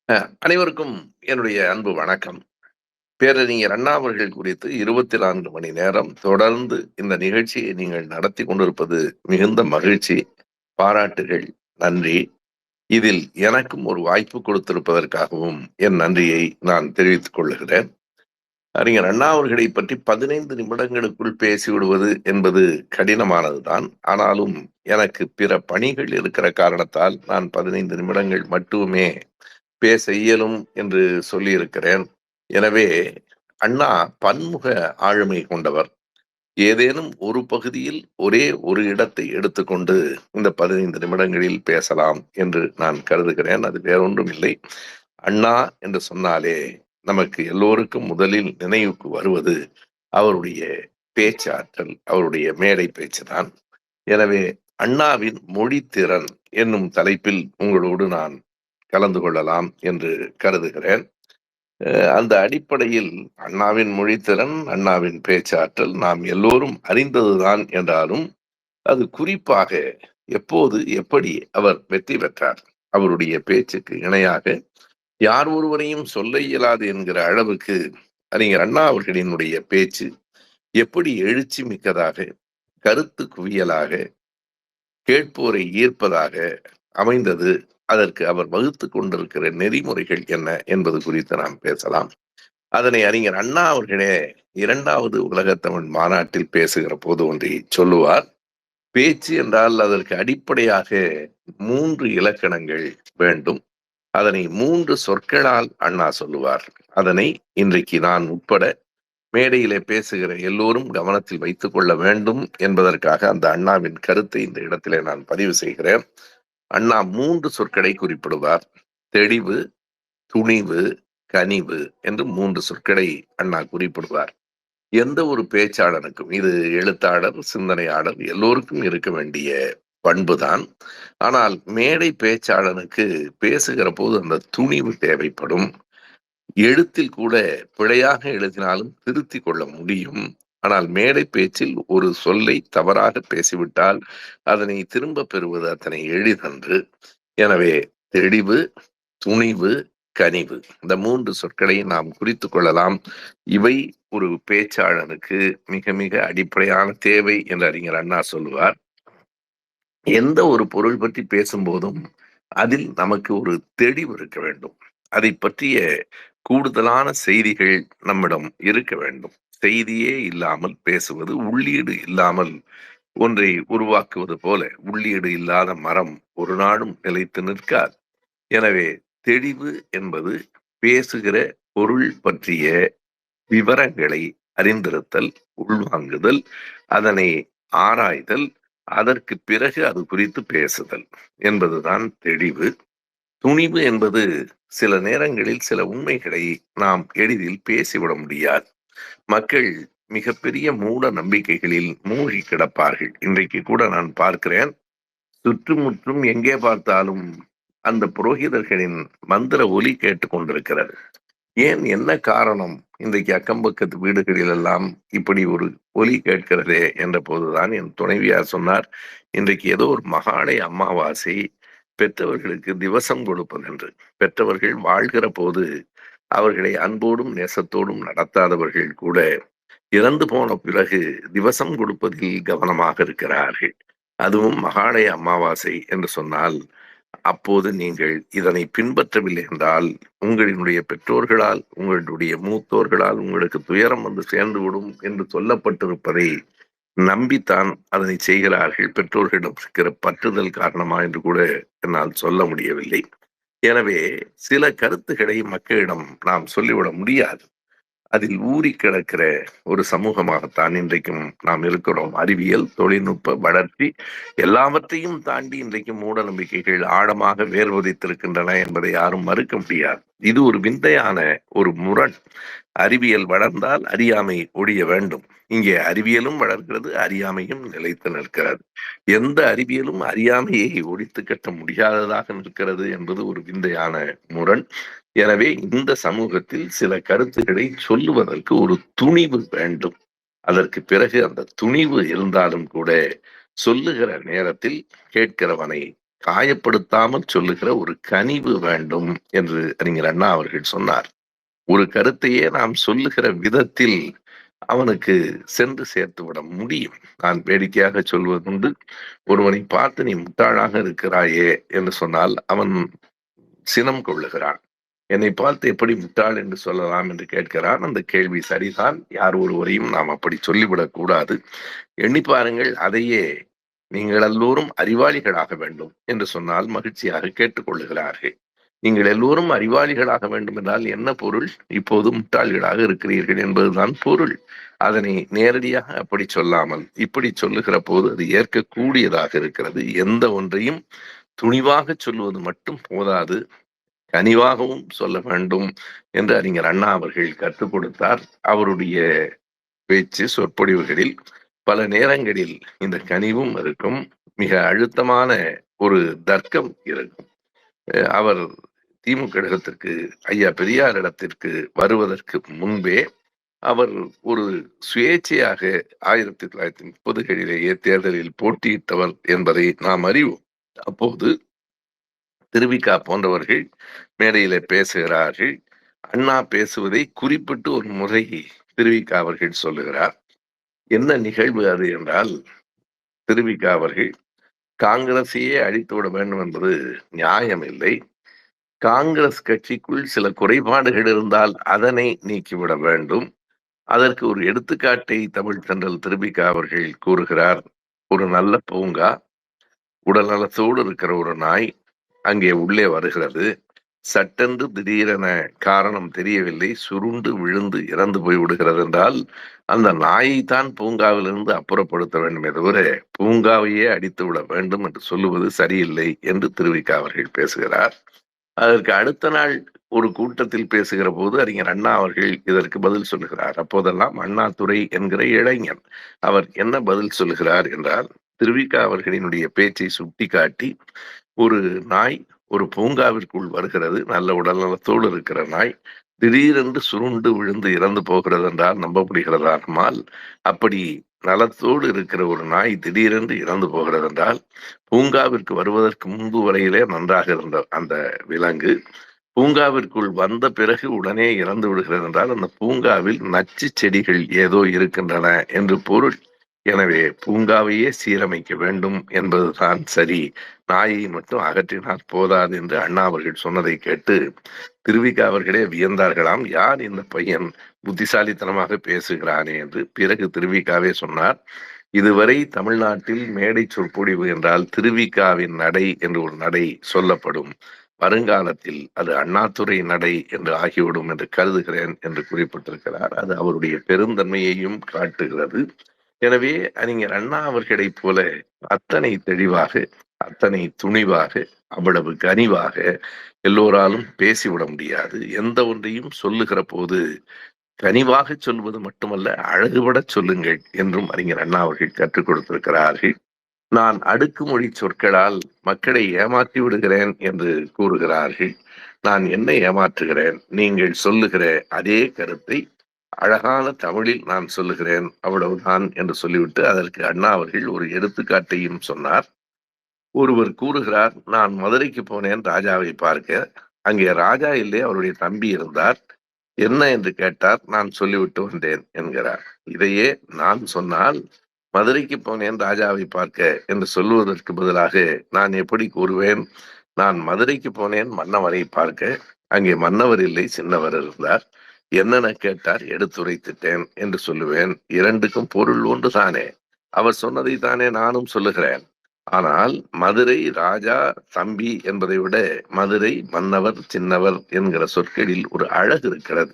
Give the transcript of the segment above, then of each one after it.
அனைவருக்கும் என்னுடைய அன்பு வணக்கம். பேரறிஞர் அண்ணா அவர்கள் குறித்து 24 மணி நேரம் தொடர்ந்து இந்த நிகழ்ச்சியை நீங்கள் நடத்தி கொண்டிருப்பது மிகுந்த மகிழ்ச்சி. பாராட்டுகள். நன்றி. இதில் எனக்கும் ஒரு வாய்ப்பு கொடுத்திருப்பதற்காகவும் என் நன்றியை நான் தெரிவித்துக் கொள்ளுகிறேன். அறிஞர் அண்ணா அவர்களை பற்றி 15 நிமிடங்களுக்குள் பேசிவிடுவது என்பது கடினமானதுதான். ஆனாலும் எனக்கு பிற பணிகள் இருக்கிற காரணத்தால் நான் 15 நிமிடங்கள் மட்டுமே பேச இயலும் என்று சொல்லியிருக்கிறேன். எனவே அண்ணா பன்முக ஆளுமை கொண்டவர். ஏதேனும் ஒரு பகுதியில் ஒரே ஒரு இடத்தை எடுத்துக்கொண்டு இந்த 15 நிமிடங்களில் பேசலாம் என்று நான் கருதுகிறேன். அது வேறொன்றும் இல்லை. அண்ணா என்று சொன்னாலே நமக்கு எல்லோருக்கும் முதலில் நினைவுக்கு வருவது அவருடைய பேச்சாற்றல், அவருடைய மேடை பேச்சுதான். எனவே அண்ணாவின் மொழித்திறன் என்னும் தலைப்பில் உங்களோடு நான் கலந்து கொள்ளலாம் என்று கருதுகிறேன். அந்த அடிப்படையில் அண்ணாவின் மொழித்திறன், அண்ணாவின் பேச்சாற்றல் நாம் எல்லோரும் அறிந்ததுதான் என்றாலும், அது குறிப்பாக எப்போது, எப்படி அவர் வெற்றி பெற்றார்? அவருடைய பேச்சுக்கு இணையாக யார் ஒருவரையும் சொல்ல இயலாது என்கிற அளவுக்கு அறிஞர் அண்ணா அவர்களினுடைய பேச்சு எப்படி எழுச்சி மிக்கதாக, கருத்து குவியலாக, கேட்போரை ஈர்ப்பதாக அமைந்தது. அதற்கு அவர் வகுத்துக் கொண்டிருக்கிற நெறிமுறைகள் என்ன என்பது குறித்து நாம் பேசலாம். அதனை அறிஞர் அண்ணா அவர்களே 2வது உலகத்தமிழ் மாநாட்டில் பேசுகிற போது ஒன்றை சொல்லுவார். பேச்சு என்றால் அதற்கு அடிப்படையாக 3 இலக்கணங்கள் வேண்டும். அதனை 3 சொற்களால் அண்ணா சொல்லுவார். அதனை இன்றைக்கு நான் உட்பட மேடையிலே பேசுகிற எல்லோரும் கவனத்தில் வைத்துக் கொள்ள வேண்டும் என்பதற்காக அந்த அண்ணாவின் கருத்தை இந்த இடத்திலே நான் பதிவு செய்கிறேன். அண்ணா 3 சொற்களை குறிப்பிடுவார். தெளிவு, துணிவு, கனிவு என்று 3 சொற்களை அண்ணா குறிப்பிடுவார். எந்த ஒரு பேச்சாளனுக்கும், இது எழுத்தாளர், சிந்தனையாளர் எல்லோருக்கும் இருக்க வேண்டிய பண்புதான். ஆனால் மேடை பேச்சாளனுக்கு பேசுகிற போது அந்த துணிவு தேவைப்படும். எழுத்தில் கூட பிழையாக எழுதினாலும் திருத்திக் கொள்ள முடியும். ஆனால் மேடை பேச்சில் ஒரு சொல்லை தவறாக பேசிவிட்டால் அதனை திரும்ப பெறுவது அத்தனை எளிதன்று. எனவே தெளிவு, துணிவு, கனிவு இந்த 3 சொற்களை நாம் குறித்துக் கொள்ளலாம். இவை ஒரு பேச்சாளனுக்கு மிக மிக அடிப்படையான தேவை என்று அறிஞர் அண்ணா சொல்லுவார். எந்த ஒரு பொருள் பற்றி பேசும்போதும் அதில் நமக்கு ஒரு தெளிவு இருக்க வேண்டும். அதை பற்றிய கூடுதலான செய்திகள் நம்மிடம் இருக்க வேண்டும். செய்தியே இல்லாமல் பேசுவது, உள்ளீடு இல்லாமல் ஒன்றை உருவாக்குவது போல, உள்ளீடு இல்லாத மரம் ஒரு நாளும் நிலைத்து நிற்காது. எனவே தெளிவு என்பது பேசுகிற பொருள் பற்றிய விவரங்களை அறிந்திருத்தல், உள்வாங்குதல், அதனை ஆராய்தல், அதற்கு பிறகு அது குறித்து பேசுதல் என்பதுதான் தெளிவு. துணிவு என்பது சில நேரங்களில் சில உண்மைகளை நாம் எளிதில் பேசிவிட முடியாது. மக்கள் மிகப்பெரிய மூட நம்பிக்கைகளில் மூழ்கி கிடப்பார்கள். இன்றைக்கு கூட நான் பார்க்கிறேன், சுற்றுமுற்றும் எங்கே பார்த்தாலும் அந்த புரோகிதர்களின் மந்திர ஒலி கேட்டுக் கொண்டிருக்கிறது. ஏன், என்ன காரணம்? இன்றைக்கு அக்கம் பக்கத்து வீடுகளில் எல்லாம் இப்படி ஒரு ஒலி கேட்கிறதே என்ற போதுதான் என் துணைவியார் சொன்னார், இன்றைக்கு ஏதோ ஒரு மகாலய அமாவாசை, பெற்றவர்களுக்கு திவசம் கொடுப்பதென்று. பெற்றவர்கள் வாழ்கிற போது அவர்களை அன்போடும் நேசத்தோடும் நடத்தாதவர்கள் கூட இறந்து போன பிறகு திவசம் கொடுப்பதில் கவனமாக இருக்கிறார்கள். அதுவும் மகாலய அமாவாசை என்று சொன்னால், அப்போது நீங்கள் இதனை பின்பற்றவில்லை என்றால் உங்களினுடைய பெற்றோர்களால், உங்களுடைய மூத்தோர்களால் உங்களுக்கு துயரம் வந்து சேர்ந்துவிடும் என்று சொல்லப்பட்டிருப்பதை நம்பித்தான் அதனை செய்கிறார்கள். பெற்றோர்களிடம் இருக்கிற பற்றுதல் காரணமா என்று கூட என்னால் சொல்ல முடியவில்லை. எனவே சில கருத்துக்களை மக்களிடம் நாம் சொல்லிவிட முடியாது. அதில் ஊறி கிடக்கிற ஒரு சமூகமாகத்தான் இன்றைக்கும் நாம் இருக்கிறோம். அறிவியல், தொழில்நுட்ப வளர்ச்சி எல்லாவற்றையும் தாண்டி இன்றைக்கு மூட நம்பிக்கைகள் ஆழமாக வேர் விதைத்திருக்கின்றன என்பதை யாரும் மறுக்க முடியாது. இது ஒரு விந்தையான ஒரு முரண். அறிவியல் வளர்ந்தால் அறியாமை ஒழிய வேண்டும். இங்கே அறிவியலும் வளர்கிறது, அறியாமையும் நிலைத்து நிற்கிறது. எந்த அறிவியலும் அறியாமையை ஒழித்து கட்ட முடியாததாக நிற்கிறது என்பது ஒரு விந்தையான முரண். எனவே இந்த சமூகத்தில் சில கருத்துக்களை சொல்லுவதற்கு ஒரு துணிவு வேண்டும். அதற்கு பிறகு அந்த துணிவு இருந்தாலும் கூட சொல்லுகிற நேரத்தில் கேட்கிறவனை காயப்படுத்தாமல் சொல்லுகிற ஒரு கனிவு வேண்டும் என்று அறிஞர் அண்ணா அவர்கள் சொன்னார். ஒரு கருத்தையே நாம் சொல்லுகிற விதத்தில் அவனுக்கு சென்று சேர்த்து விட முடியும். நான் வேடிக்கையாக சொல்வதுண்டு, ஒருவனை பார்த்து நீ முட்டாளாக இருக்கிறாயே என்று சொன்னால் அவன் சினம் கொள்ளுகிறான். என்னை பார்த்து எப்படி முட்டாள் என்று சொல்லலாம் என்று கேட்கிறான். அந்த கேள்வி சரிதான். யார் ஒருவரையும் நாம் அப்படி சொல்லிவிடக் கூடாது. எண்ணி பாருங்கள், அதையே நீங்கள் எல்லோரும் அறிவாளிகளாக வேண்டும் என்று சொன்னால் மகிழ்ச்சியாக கேட்டுக்கொள்ளுகிறார்கள். நீங்கள் எல்லோரும் அறிவாளிகளாக வேண்டும் என்றால் என்ன பொருள்? இப்போது முட்டாள்களாக இருக்கிறீர்கள் என்பதுதான் பொருள். அதனை நேரடியாக அப்படி சொல்லாமல் இப்படி சொல்லுகிற போது அது ஏற்கக்கூடியதாக இருக்கிறது. எந்த ஒன்றையும் துணிவாக சொல்லுவது மட்டும் போதாது, கனிவாகவும் சொல்ல வேண்டும் என்று அறிஞர் அண்ணா அவர்கள் கற்றுக் கொடுத்தார். அவருடைய பேச்சு சொற்பொழிவுகளில் பல நேரங்களில் இந்த கனிவும் இருக்கும், மிக அழுத்தமான ஒரு தர்க்கம் இருக்கும். அவர் திமுக கழகத்திற்கு, ஐயா பெரியார் இடத்திற்கு வருவதற்கு முன்பே அவர் ஒரு சுயேட்சையாக 1930களிலேயே தேர்தலில் போட்டியிட்டவர் என்பதை நாம் அறிவோம். அப்போது திருவிக போன்றவர்கள் மேடையில பேசுகிறார்கள். அண்ணா பேசுவதை குறிப்பிட்டு ஒரு முறை திருவிக அவர்கள் சொல்லுகிறார். என்ன நிகழ்வு அது என்றால், திருவிக அவர்கள் காங்கிரசையே அழித்துவிட வேண்டும் என்பது நியாயம் இல்லை. காங்கிரஸ் கட்சிக்குள் சில குறைபாடுகள் இருந்தால் அதனை நீக்கிவிட வேண்டும். அதற்கு ஒரு எடுத்துக்காட்டை தமிழ் தென்றல் திருவிக அவர்கள் கூறுகிறார். ஒரு நல்ல பூங்கா, உடல்நலத்தோடு இருக்கிற ஒரு நாய் அங்கே உள்ளே வருகிறது. சட்டென்று திடீரென காரணம் தெரியவில்லை, சுருண்டு விழுந்து இறந்து போய் விடுகிறது என்றால் அந்த நாயைத்தான் பூங்காவிலிருந்து அப்புறப்படுத்த வேண்டுமே தவிர பூங்காவையே அடித்து விட வேண்டும் என்று சொல்லுவது சரியில்லை என்று திருவிக அவர்கள் பேசுகிறார். அதற்கு அடுத்த நாள் ஒரு கூட்டத்தில் பேசுகிற போது அறிஞர் அண்ணா அவர்கள் இதற்கு பதில் சொல்லுகிறார். அப்போதெல்லாம் அண்ணாதுரை என்கிற இளைஞன். அவர் என்ன பதில் சொல்லுகிறார் என்றால், திருவிக அவர்களினுடைய பேச்சை சுட்டிக்காட்டி, ஒரு நாய் ஒரு பூங்காவிற்குள் வருகிறது, நல்ல உடல்நலத்தோடு இருக்கிற நாய், திடீரென்று சுருண்டு விழுந்து இறந்து போகிறது என்றால் நம்ப முடிகிறதா நம்மால்? அப்படி நலத்தோடு இருக்கிற ஒரு நாய் திடீரென்று இறந்து போகிறது என்றால், பூங்காவிற்கு வருவதற்கு முன்பு வரையிலே நன்றாக இருந்த அந்த விலங்கு பூங்காவிற்குள் வந்த பிறகு உடனே இறந்து விடுகிறது என்றால் அந்த பூங்காவில் நச்சு செடிகள் ஏதோ இருக்கின்றன என்று பொருள். எனவே பூங்காவையே சீரமைக்க வேண்டும் என்பதுதான் சரி, நாயை மட்டும் அகற்றினால் போதாது என்று அண்ணா அவர்கள் சொன்னதை கேட்டு திருவிக அவர்களே வியந்தார்களாம். யார் இந்த பையன், புத்திசாலித்தனமாக பேசுகிறானே என்று. பிறகு திருவிகாவே சொன்னார், இதுவரை தமிழ்நாட்டில் மேடை சொற்பொழிவு என்றால் திருவிகாவின் நடை என்று ஒரு நடை சொல்லப்படும். வருங்காலத்தில் அது அண்ணாதுரை நடை என்று ஆகிவிடும் என்று கருதுகிறேன் என்று குறிப்பிட்டிருக்கிறார். அது அவருடைய பெருந்தன்மையையும் காட்டுகிறது. எனவே அறிஞர் அண்ணா அவர்களைப் போல அத்தனை தெளிவாக, அத்தனை துணிவாக, அவ்வளவு கனிவாக எல்லோராலும் பேசிவிட முடியாது. எந்த ஒன்றையும் சொல்லுகிற போது கனிவாக சொல்வது மட்டுமல்ல, அழகுபட சொல்லுங்கள் என்றும் அறிஞர் அண்ணா அவர்கள் கற்றுக் கொடுத்திருக்கிறார்கள். நான் அடுக்குமொழி சொற்களால் மக்களை ஏமாற்றி விடுகிறேன் என்று கூறுகிறார்கள். நான் என்ன ஏமாற்றுகிறேன்? நீங்கள் சொல்லுகிற அதே கருத்தை அழகான தமிழில் நான் சொல்லுகிறேன், அவ்வளவுதான் என்று சொல்லிவிட்டு அதற்கு அண்ணா அவர்கள் ஒரு எடுத்துக்காட்டையும் சொன்னார். ஒருவர் கூறுகிறார், நான் மதுரைக்கு போனேன் ராஜாவை பார்க்க. அங்கே ராஜா இல்லை, அவருடைய தம்பி இருந்தார். என்ன என்று கேட்டார். நான் சொல்லிவிட்டு வந்தேன் என்கிறார். இதையே நான் சொன்னால், மதுரைக்கு போனேன் ராஜாவை பார்க்க என்று சொல்லுவதற்கு பதிலாக நான் எப்படி கூறுவேன்? நான் மதுரைக்கு போனேன் மன்னவரை பார்க்க. அங்கே மன்னவர் இல்லை, சின்னவர் இருந்தார். என்னென்ன கேட்டார், எடுத்துரைத்துட்டேன் என்று சொல்லுவேன். இரண்டுக்கும் பொருள் ஒன்று தானே. அவர் சொன்னதை தானே நானும் சொல்லுகிறேன். ஆனால் மதுரை ராஜா தம்பி என்பதை விட மதுரை மன்னவர் சின்னவர் என்கிற சொற்களில் ஒரு அழகு இருக்கிறது.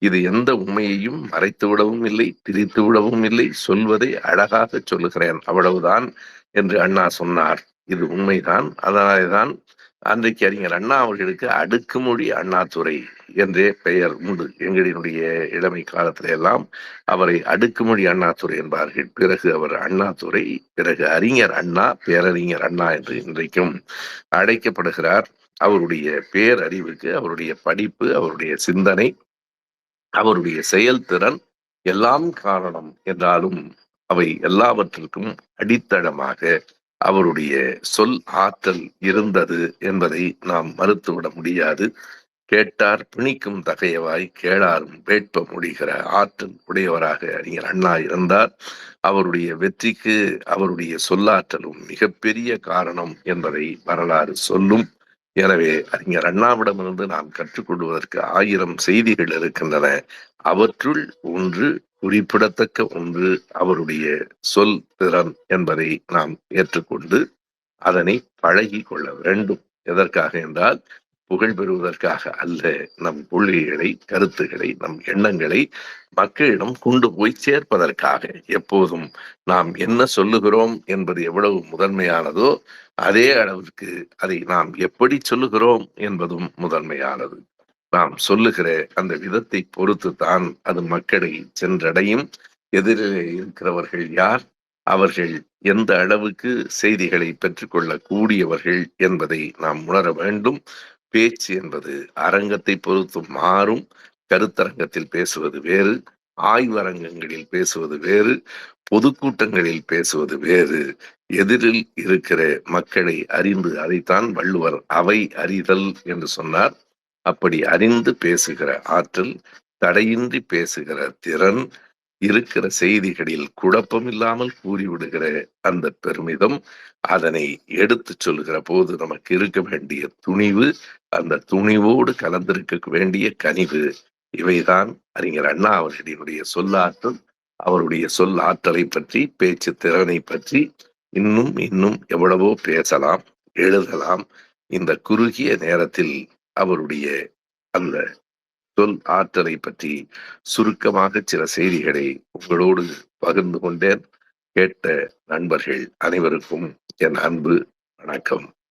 இது எந்த உண்மையையும் மறைத்து விடவும் இல்லை, திரித்து விடவும் இல்லை, சொல்வதை அழகாக சொல்லுகிறேன், அவ்வளவுதான் என்று அண்ணா சொன்னார். இது உண்மைதான். அதனால்தான் அன்றைக்கு அறிஞர் அண்ணா அவர்களுக்கு அடுக்குமொழி அண்ணாதுரை என்றே பெயர் உண்டு. எங்களினுடைய இளமை காலத்தில எல்லாம் அவரை அடுக்குமொழி அண்ணாதுரை என்பார்கள். பிறகு அவர் அண்ணாதுரை, பிறகு அறிஞர் அண்ணா, பேரறிஞர் அண்ணா என்று இன்றைக்கும் அழைக்கப்படுகிறார். அவருடைய பேரறிவுக்கு, அவருடைய படிப்பு, அவருடைய சிந்தனை, அவருடைய செயல்திறன் எல்லாம் காரணம் என்றாலும் அவை எல்லாவற்றிற்கும் அடித்தளமாக அவருடைய சொல் ஆற்றல் இருந்தது என்பதை நாம் மறுத்துவிட முடியாது. கேட்டார் பிணிக்கும் தகையவாய் கேளாரும் வேட்ப முடிகிற ஆற்றல் உடையவராக அறிஞர் அண்ணா இருந்தார். அவருடைய வெற்றிக்கு அவருடைய சொல்லாற்றலும் மிகப்பெரிய காரணம் என்பதை வரலாறு சொல்லும். எனவே அறிஞர் அண்ணாவிடமிருந்து நாம் கற்றுக்கொள்வதற்கு 1000 செய்திகள் இருக்கின்றன. அவற்றுள் ஒன்று, குறிப்பிடத்தக்க ஒன்று, அவருடைய சொல் திறன் என்பதை நாம் ஏற்றுக்கொண்டு அதனை பழகி கொள்ள வேண்டும். எதற்காக என்றால் புகழ் பெறுவதற்காக அல்ல. நம் கொள்கைகளை, கருத்துக்களை, நம் எண்ணங்களை மக்களிடம் கொண்டு போய் சேர்ப்பதற்காக. எப்போதும் நாம் என்ன சொல்லுகிறோம் என்பது எவ்வளவு முதன்மையானதோ அதே அளவிற்கு அதை நாம் எப்படி சொல்லுகிறோம் என்பதும் முதன்மையானது. நாம் சொல்லுகிற அந்த விதத்தை பொறுத்து தான் அது மக்களை சென்றடையும். எதிரிலே இருக்கிறவர்கள் யார், அவர்கள் எந்த அளவுக்கு செய்திகளை பெற்றுக்கொள்ள கூடியவர்கள் என்பதை நாம் உணர வேண்டும். பேச்சு என்பது அரங்கத்தை பொறுத்து மாறும். கருத்தரங்கத்தில் பேசுவது வேறு, ஆய்வரங்கங்களில் பேசுவது வேறு, பொதுக்கூட்டங்களில் பேசுவது வேறு. எதிரில் இருக்கிற மக்களை அறிந்து, அதைத்தான் வள்ளுவர் அவை அறிதல் என்று சொன்னார். அப்படி அறிந்து பேசுகிற ஆற்றல், தடையின்றி பேசுகிற திறன், இருக்கிற செய்திகளில் குழப்பமில்லாமல் கூறிவிடுகிற அந்த பெருமிதம், அதனை எடுத்து சொல்லுகிற போது நமக்கு இருக்க வேண்டிய துணிவு, அந்த துணிவோடு கலந்திருக்க வேண்டிய கனிவு, இவைதான் அறிஞர் அண்ணா அவர்களுடைய சொல்லாற்றல். அவருடைய சொல் ஆற்றலை பற்றி, பேச்சு திறனை பற்றி இன்னும் இன்னும் எவ்வளவோ பேசலாம், எழுதலாம். இந்த குறுகிய நேரத்தில் அவருடைய அந்த சொல் ஆற்றலை பற்றி சுருக்கமாக சில செய்திகளை உங்களோடு பகிர்ந்து கொண்டேன். கேட்ட நண்பர்கள் அனைவருக்கும் என் அன்பு வணக்கம்.